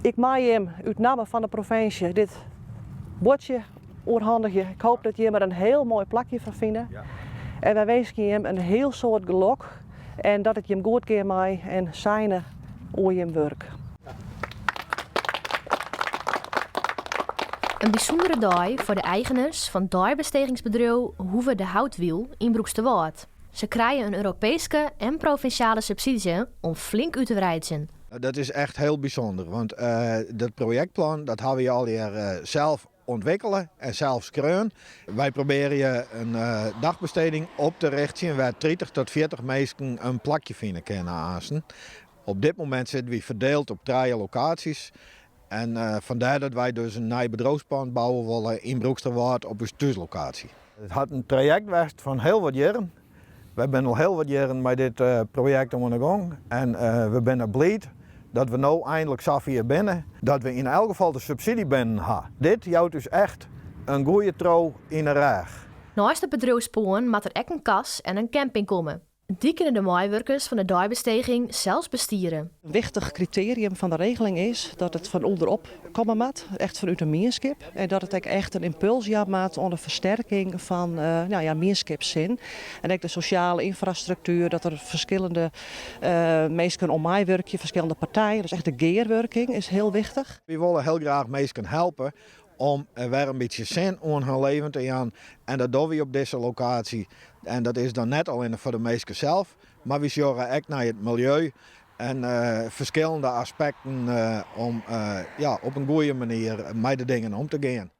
Ik maai hem uit namen van de provincie dit bordje oorhandigen. Ik hoop dat je er een heel mooi plakje van vindt. Ja. En wij wensen hem een heel soort geluk. En dat het je hem goed keer mij en zijn oor je hem werk. Een bijzondere dag voor de eigenaars van het doorbestegingsbedrijf Hoeve de Houtwiel in Broeksterwaard. Ze krijgen een Europese en provinciale subsidie om flink uit te breiden. Dat is echt heel bijzonder, want dat projectplan dat hebben we al hier zelf ontwikkelen en zelf schreeuwen. Wij proberen je een dagbesteding op te richten waar 30 tot 40 mensen een plakje vinden kunnen aansen. Op dit moment zitten we verdeeld op 3 locaties. En vandaar dat wij dus een nieuw bedrijfspand bouwen willen in Broeksterwaard op een thuislocatie. Het had een traject geweest van heel wat jaren. We zijn al heel wat jaren met dit project aan de gang. En we zijn blij dat we nu eindelijk zo hier binnen. Dat we in elk geval de subsidie binnen hebben. Dit houdt dus echt een goede trouw in de rug. Naast het bedrijfsplan moet er ook een kas en een camping komen. Die kunnen de medewerkers van de doorbesteging zelfs bestieren. Een wichtig criterium van de regeling is dat het van onderop komen moet, echt vanuit een meerskip. En dat het echt een impuls maakt onder versterking van meerskipszin. En ook de sociale infrastructuur, dat er verschillende mensen om mij werken, verschillende partijen. Dus echt de geerwerking is heel wichtig. We willen heel graag mensen helpen om weer een beetje zin aan hun leven te gaan. En dat doen we op deze locatie. En dat is dan net alleen voor de mensen zelf, maar we zorgen ook naar het milieu en verschillende aspecten om op een goede manier met de dingen om te gaan.